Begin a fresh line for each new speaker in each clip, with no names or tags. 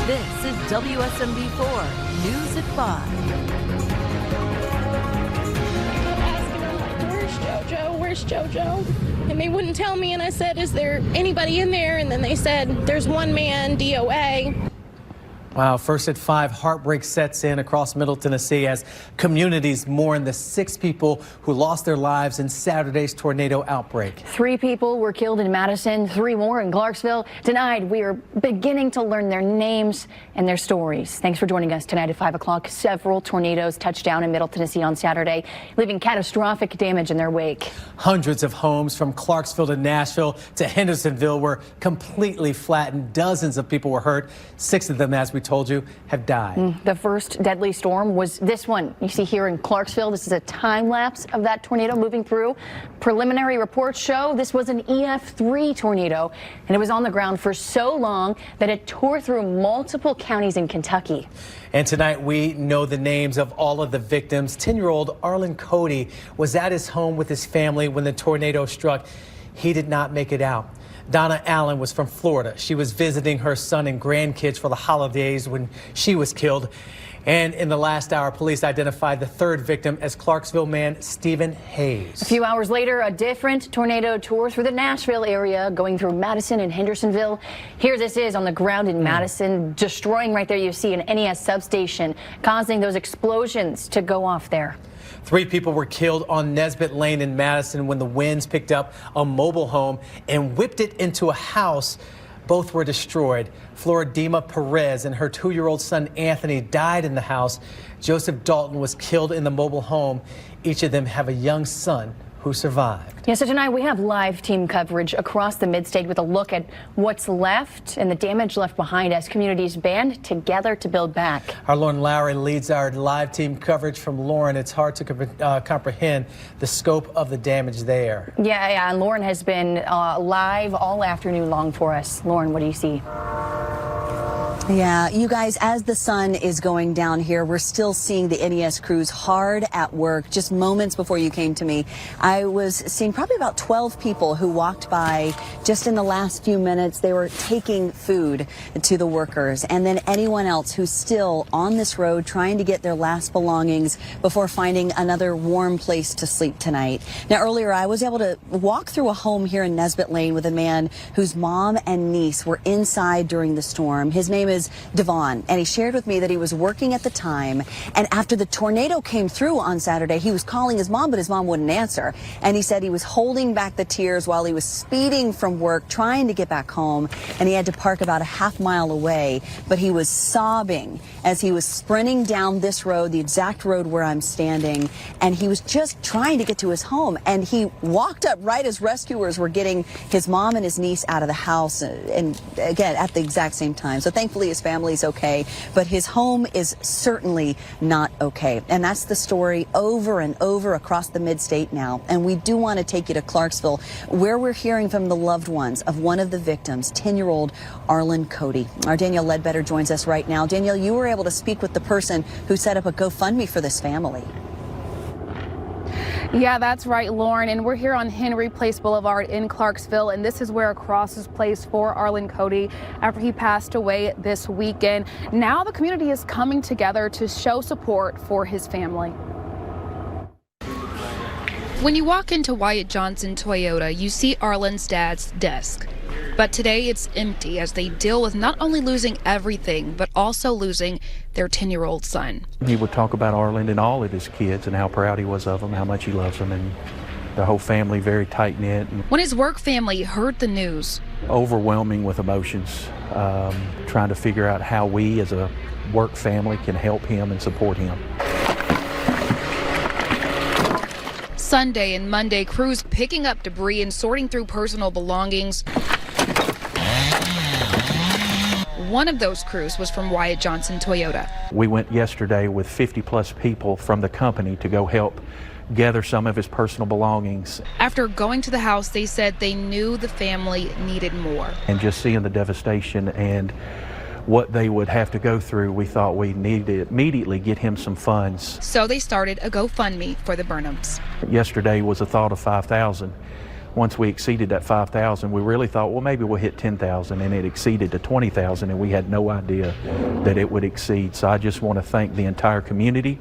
This is WSMV4 News at 5.
Where's JoJo? And they wouldn't tell me, and I said, is there anybody in there? And then they said, there's one man, DOA.
Wow, first at 5, heartbreak sets in across Middle Tennessee as communities mourn the 6 people who lost their lives in Saturday's tornado outbreak.
3 people were killed in Madison, 3 more in Clarksville. Tonight, we are beginning to learn their names and their stories. Thanks for joining us tonight at 5 o'clock. Several tornadoes touched down in Middle Tennessee on Saturday, leaving catastrophic damage in their wake. Hundreds
of homes from Clarksville to Nashville to Hendersonville were completely flattened. Dozens of people were hurt. 6 of them, as we told you, have died.
The first deadly storm was this one you see here in Clarksville. This is a time lapse of that tornado moving through. Preliminary reports show this was an EF3 tornado, and it was on the ground for so long that it tore through multiple counties in Kentucky.
And tonight we know the names of all of the victims. 10-year-old Arlen Cody was at his home with his family when the tornado struck. He did not make it out. Donna Allen was from Florida. She was visiting her son and grandkids for the holidays when she was killed. And in the last hour, police identified the 3rd victim as Clarksville man Stephen Hayes.
A few hours later, a different tornado tore through the Nashville area, going through Madison and Hendersonville. Here this is on the ground in Madison, destroying right there. You see an NES substation, causing those explosions to go off there.
3 people were killed on Nesbitt Lane in Madison when the winds picked up a mobile home and whipped it into a house. Both were destroyed. Floridima Perez and her 2-year-old son Anthony died in the house. Joseph Dalton was killed in the mobile home. Each of them have a young son who survived.
Yeah, so tonight we have live team coverage across the mid-state with a look at what's left and the damage left behind as communities band together to build back.
Our Lauren Lowry leads our live team coverage from Lauren. It's hard to comprehend the scope of the damage there.
Yeah, and Lauren has been live all afternoon long for us. Lauren, what do you see?
Yeah, you guys, as the sun is going down here, we're still seeing the NES crews hard at work. Just moments before you came to me, I was seeing probably about 12 people who walked by just in the last few minutes. They were taking food to the workers, and then anyone else who's still on this road trying to get their last belongings before finding another warm place to sleep tonight. Now, earlier I was able to walk through a home here in Nesbitt Lane with a man whose mom and niece were inside during the storm. His name is Devon, and he shared with me that he was working at the time, and after the tornado came through on Saturday, he was calling his mom, but his mom wouldn't answer. And he said he was holding back the tears while he was speeding from work, trying to get back home, and he had to park about a half-mile away. But he was sobbing as he was sprinting down this road, the exact road where I'm standing, and he was just trying to get to his home. And he walked up right as rescuers were getting his mom and his niece out of the house, and again, at the exact same time. So thankfully his family's okay, but his home is certainly not okay. And that's the story over and over across the mid-state now. And we do want to take you to Clarksville, where we're hearing from the loved ones of one of the victims, 10-year-old Arlen Cody. Our Danielle Ledbetter joins us right now. Danielle, you were able to speak with the person who set up a GoFundMe for this family.
Yeah, that's right, Lauren, and we're here on Henry Place Boulevard in Clarksville, and this is where a cross is placed for Arlen Cody after he passed away this weekend. Now the community is coming together to show support for his family.
When you walk into Wyatt Johnson Toyota, you see Arlen's dad's desk. But today it's empty as they deal with not only losing everything, but also losing their 10-year-old son.
He would talk about Arlen and all of his kids and how proud he was of them, how much he loves them, and the whole family very tight-knit.
When his work family heard the news,
overwhelming with emotions, trying to figure out how we as a work family can help him and support him.
Sunday and Monday, crews picking up debris and sorting through personal belongings. One of those crews was from Wyatt Johnson Toyota.
We went yesterday with 50-plus people from the company to go help gather some of his personal belongings.
After going to the house, they said they knew the family needed more.
And just seeing the devastation and what they would have to go through, we thought we needed to immediately get him some funds.
So they started a GoFundMe for the Burnhams.
Yesterday was a thought of $5,000. once we exceeded that 5,000, we really thought, well, maybe we'll hit 10,000, and it exceeded to 20,000, and we had no idea that it would exceed. So I just want to thank the entire community.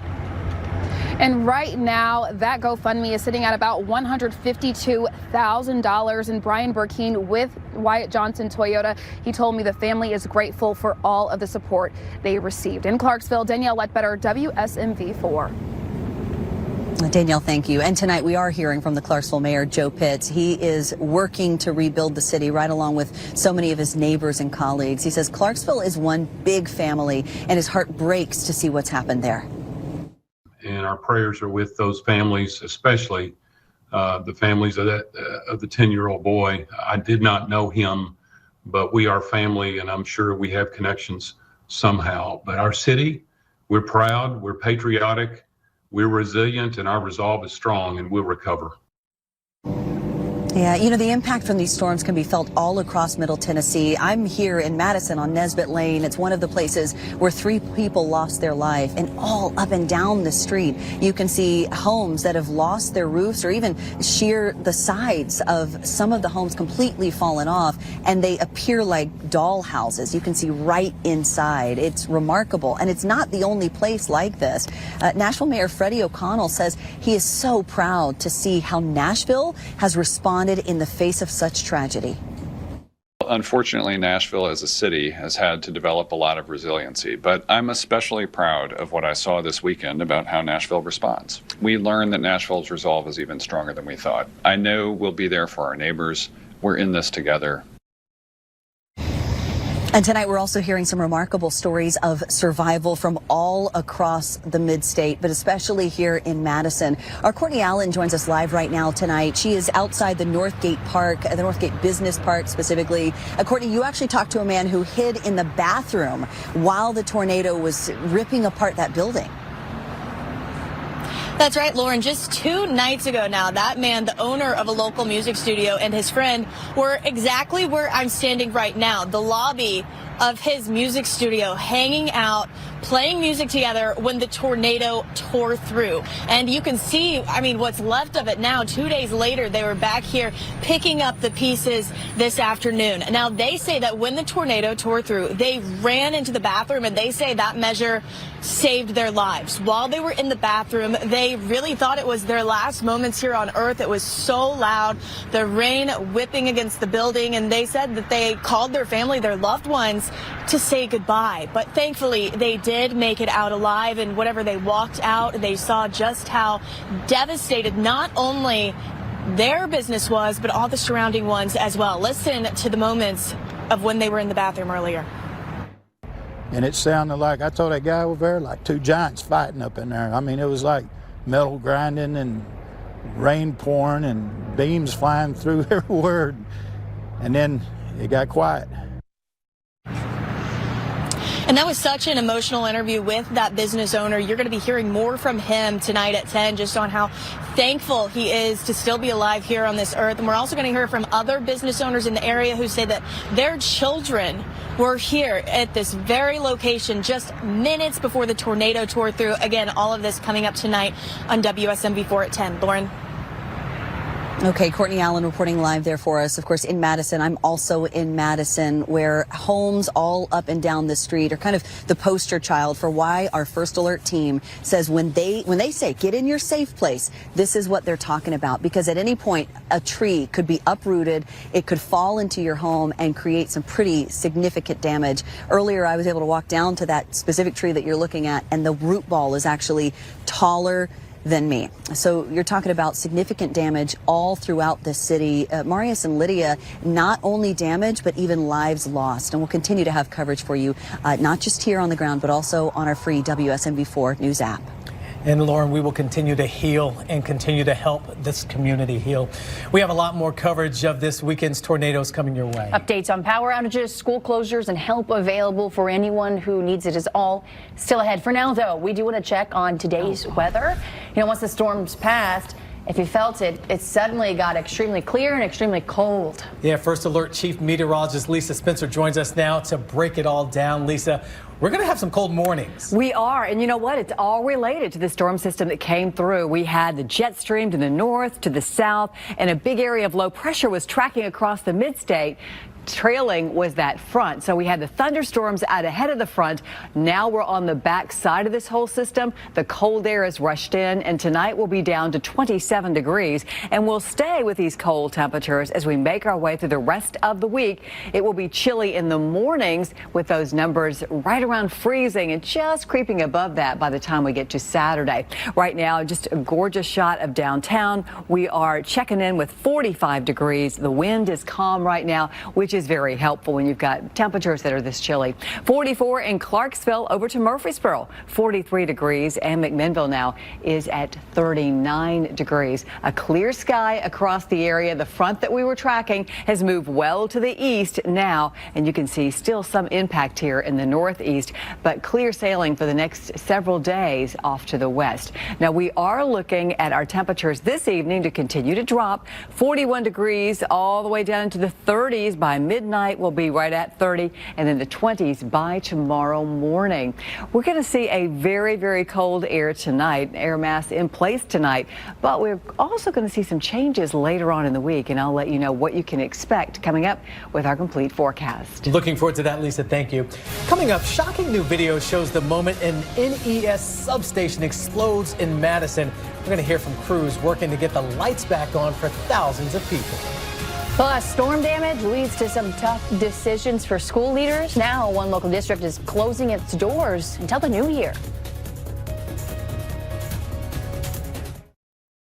And right now, that GoFundMe is sitting at about $152,000. And Brian Burkeen with Wyatt Johnson Toyota, he told me the family is grateful for all of the support they received. In Clarksville, Danielle Ledbetter, WSMV4.
Danielle, thank you. And tonight we are hearing from the Clarksville Mayor, Joe Pitts. He is working to rebuild the city right along with so many of his neighbors and colleagues. He says Clarksville is one big family, and his heart breaks to see what's happened there.
And our prayers are with those families, especially the families of the 10-year-old boy. I did not know him, but we are family, and I'm sure we have connections somehow. But our city, we're proud, we're patriotic, we're resilient, and our resolve is strong, and we'll recover.
Yeah, you know, the impact from these storms can be felt all across Middle Tennessee. I'm here in Madison on Nesbitt Lane. It's one of the places where 3 people lost their life, and all up and down the street you can see homes that have lost their roofs, or even sheer the sides of some of the homes completely fallen off, and they appear like doll houses. You can see right inside. It's remarkable, and it's not the only place like this. Nashville Mayor Freddie O'Connell says he is so proud to see how Nashville has responded in the face of such tragedy.
Unfortunately, Nashville as a city has had to develop a lot of resiliency, but I'm especially proud of what I saw this weekend about how Nashville responds. We learned that Nashville's resolve is even stronger than we thought. I know we'll be there for our neighbors. We're in this together.
And tonight we're also hearing some remarkable stories of survival from all across the mid-state, but especially here in Madison. Our Courtney Allen joins us live right now tonight. She is outside the Northgate Park, the Northgate Business Park specifically. Courtney, you actually talked to a man who hid in the bathroom while the tornado was ripping apart that building.
That's right, Lauren. Just 2 nights ago now, that man, the owner of a local music studio, and his friend were exactly where I'm standing right now, the lobby of his music studio, hanging out, playing music together when the tornado tore through. And you can see, I mean, what's left of it now. 2 days later, they were back here picking up the pieces this afternoon. Now, they say that when the tornado tore through, they ran into the bathroom, and they say that measure saved their lives. While they were in the bathroom, they really thought it was their last moments here on Earth. It was so loud, the rain whipping against the building, and they said that they called their family, their loved ones, to say goodbye. But thankfully, they did make it out alive, and whenever they walked out, they saw just how devastated not only their business was, but all the surrounding ones as well. Listen to the moments of when they were in the bathroom earlier.
And it sounded like, I told that guy over there, like 2 giants fighting up in there. I mean, it was like metal grinding and rain pouring and beams flying through everywhere. And then it got quiet.
And that was such an emotional interview with that business owner. You're going to be hearing more from him tonight at 10, just on how thankful he is to still be alive here on this earth. And we're also going to hear from other business owners in the area who say that their children were here at this very location just minutes before the tornado tore through. Again, all of this coming up tonight on WSMV4 at 10. Lauren.
Okay, Courtney Allen reporting live there for us. Of course, in Madison, I'm also in Madison, where homes all up and down the street are kind of the poster child for why our First Alert team says when they say get in your safe place, this is what they're talking about. Because at any point, a tree could be uprooted, it could fall into your home and create some pretty significant damage. Earlier, I was able to walk down to that specific tree that you're looking at, and the root ball is actually taller than me. So you're talking about significant damage all throughout the city. Marius and Lydia, not only damage, but even lives lost. And we'll continue to have coverage for you, not just here on the ground, but also on our free WSMV4 News app.
And Lauren, we will continue to heal and continue to help this community heal. We have a lot more coverage of this weekend's tornadoes coming your way.
Updates on power outages, school closures, and help available for anyone who needs it is all still ahead. For now, though, we do want to check on today's weather. You know, once the storm's passed, If you felt it, it suddenly got extremely clear and extremely cold.
Yeah, First Alert Chief Meteorologist Lisa Spencer joins us now to break it all down. Lisa, we're going to have some cold mornings.
We are, and you know what? It's all related to the storm system that came through. We had the jet stream to the north, to the south, and a big area of low pressure was tracking across the mid-state. Trailing was that front. So we had the thunderstorms out ahead of the front. Now we're on the back side of this whole system. The cold air is rushed in, and tonight we'll be down to 27 degrees. And we'll stay with these cold temperatures as we make our way through the rest of the week. It will be chilly in the mornings with those numbers right around freezing and just creeping above that by the time we get to Saturday. Right now, just a gorgeous shot of downtown. We are checking in with 45 degrees. The wind is calm right now, which is very helpful when you've got temperatures that are this chilly. 44 in Clarksville, over to Murfreesboro, 43 degrees, and McMinnville now is at 39 degrees. A clear sky across the area. The front that we were tracking has moved well to the east now, and you can see still some impact here in the northeast, but clear sailing for the next several days off to the west. Now we are looking at our temperatures this evening to continue to drop. 41 degrees all the way down into the 30s by midnight. We'll be right at 30, and then the 20s by tomorrow morning. We're going to see a very, very cold air tonight, air mass in place tonight, but we're also going to see some changes later on in the week, and I'll let you know what you can expect coming up with our complete forecast.
Looking forward to that, Lisa. Thank you. Coming up, shocking new video shows the moment an NES substation explodes in Madison. We're going to hear from crews working to get the lights back on for thousands of people.
Plus, storm damage leads to some tough decisions for school leaders. Now, one local district is closing its doors until the new year.